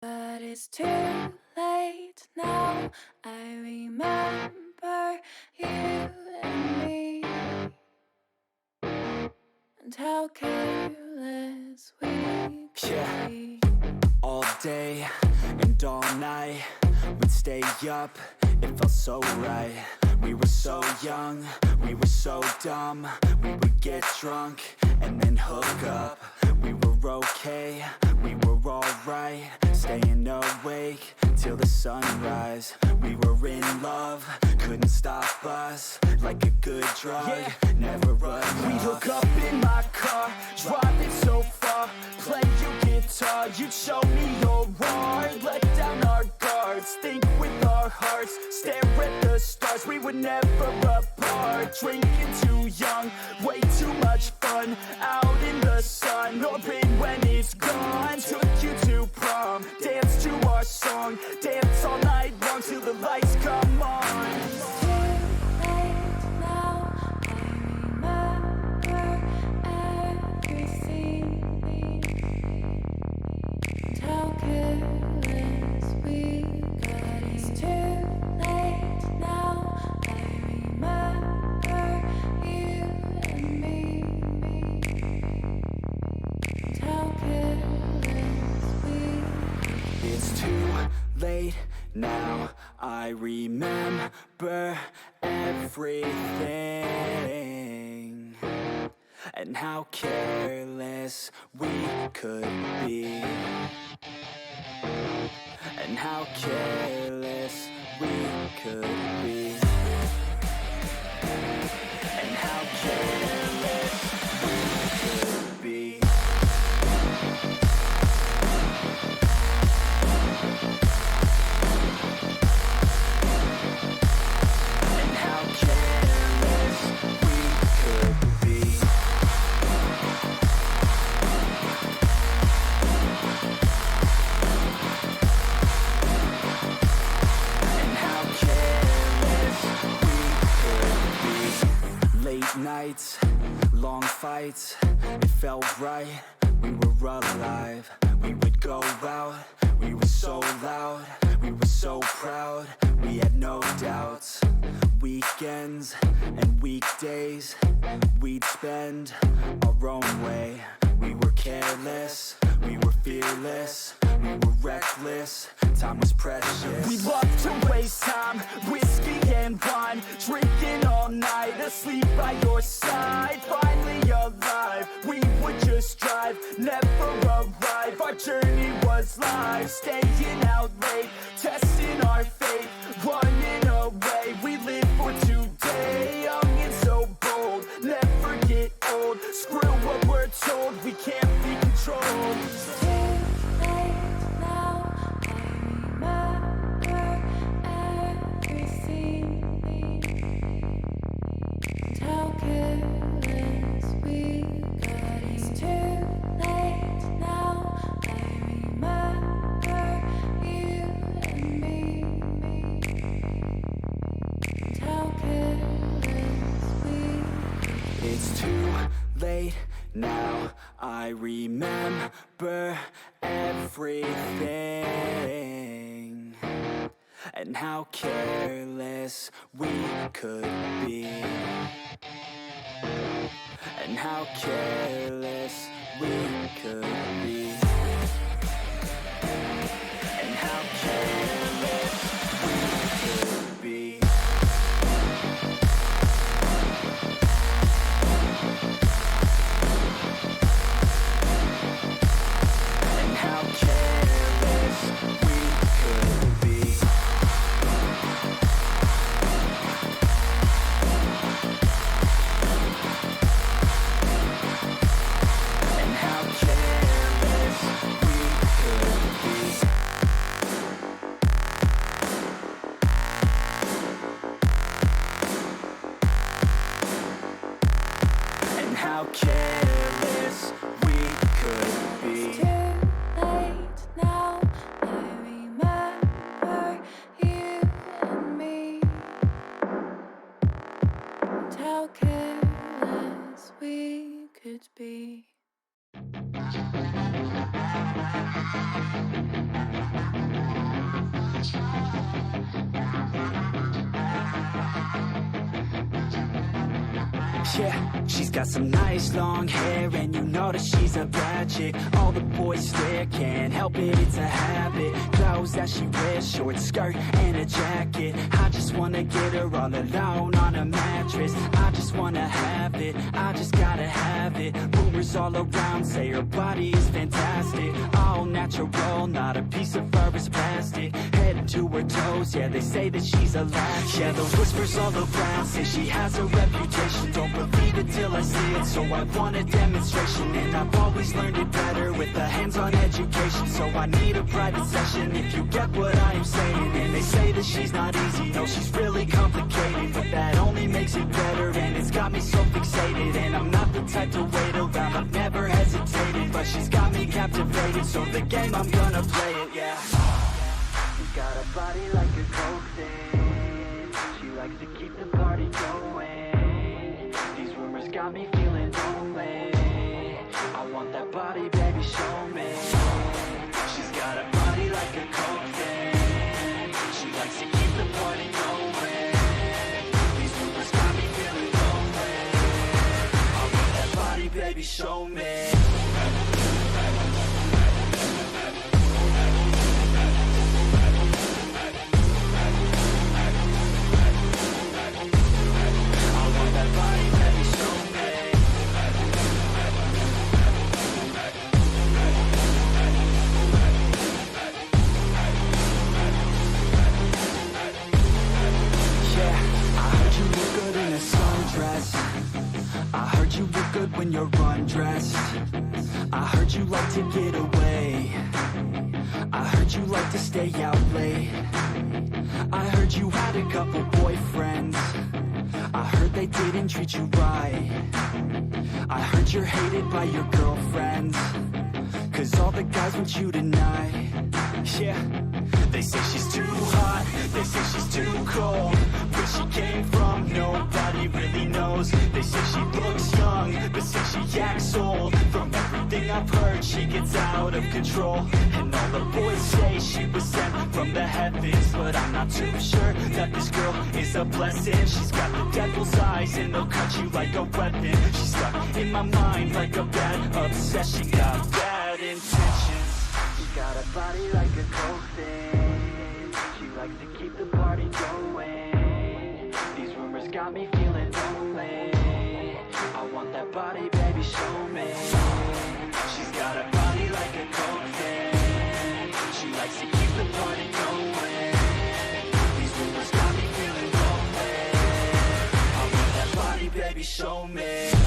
But it's too late now. I remember you and me, and how careless we could be. All day and all night, we'd stay up, it felt so right. We were so young, we were so dumb. We would get drunk and then hook up. We were okay, we were alright, staying awake till the sunrise. We were in love, couldn't stop us, like a good drug, never enough. We'd hook up in my car, driving so far, play your guitar, you'd show me your art, let down our guards, think with our hearts, stare at the stars. We were never apart, drinking too young, way too much fun, out in the sun, orbit when it's gone. Took you to prom, dance to our song, dance all night long till the lights come on. Now I remember everything, and how careless we could be, and how careless we could be, and how careless we could be. Nights, long fights, it felt right, we were alive. We would go out, we were so loud, we were so proud, we had no doubts. Weekends and weekdays, we'd spend our own way. We were careless, we were fearless, we were reckless, time was precious. We loved to waste time, whiskey and wine, drinking all night, asleep by your side. Finally alive, we would just drive, never arrive. Our journey was live, staying out late, testing our fate, running away. We live for today, young and so bold, never get old. Screw what we're told, we can't be controlled. It's too late now, I remember everything, and how careless we could be, and how careless we could be, and how careless we could be. How careless we could be. It's too late now, I remember you and me, and how careless we could be. Yeah, she's got some nice long hair, and you know that she's a bad chick. All the boys stare, can't help it, it's a habit. Clothes that she wears, short skirt and a jacket. I just wanna get her all alone on a mattress. I just wanna have it, I just gotta have it. Rumors all around say her body is fantastic. All natural, not a piece of fur is plastic. Head to her toes, yeah, they say that she's a latch. Yeah, the whispers all around say she has a reputation. Don't believe it till I see it, so I want a demonstration. And I've always learned it better with a hands-on education. So I need a private session if you get what I am saying. And they say that she's not easy, no, she's really complicated. But that only makes it better, and it's got me so fixated. And I'm not the type to wait around, I've never hesitated. But she's got me captivated, so the game, I'm gonna play it, yeah. She's got a body like a coke thing. She likes to keep the party going. These rumors got me feeling lonely. I want that body, baby, show me. She's got a body like a coke thing. She likes to keep the party going. These rumors got me feeling lonely. I want that body, baby, show me. When you're undressed, I heard you like to get away. I heard you like to stay out late. I heard you had a couple boyfriends. I heard they didn't treat you right. I heard you're hated by your girlfriends, 'cause all the guys want you tonight. Yeah, they say she's too hot, they say she's too cold. Where she came from, nobody really knows. They say she looks young, but say she acts old. From everything I've heard, she gets out of control. And all the boys say she was sent from the heavens, but I'm not too sure that this girl is a blessing. She's got the devil's eyes, and they'll cut you like a weapon. She's stuck in my mind like a bad obsession. Got bad intentions. She's got a body like a coke thing. She likes to keep the party going. These rumors got me feeling lonely. I want that body, baby, show me. She's got a body like a coke thing. She likes to keep the party going. These rumors got me feeling lonely. I want that body, baby, show me.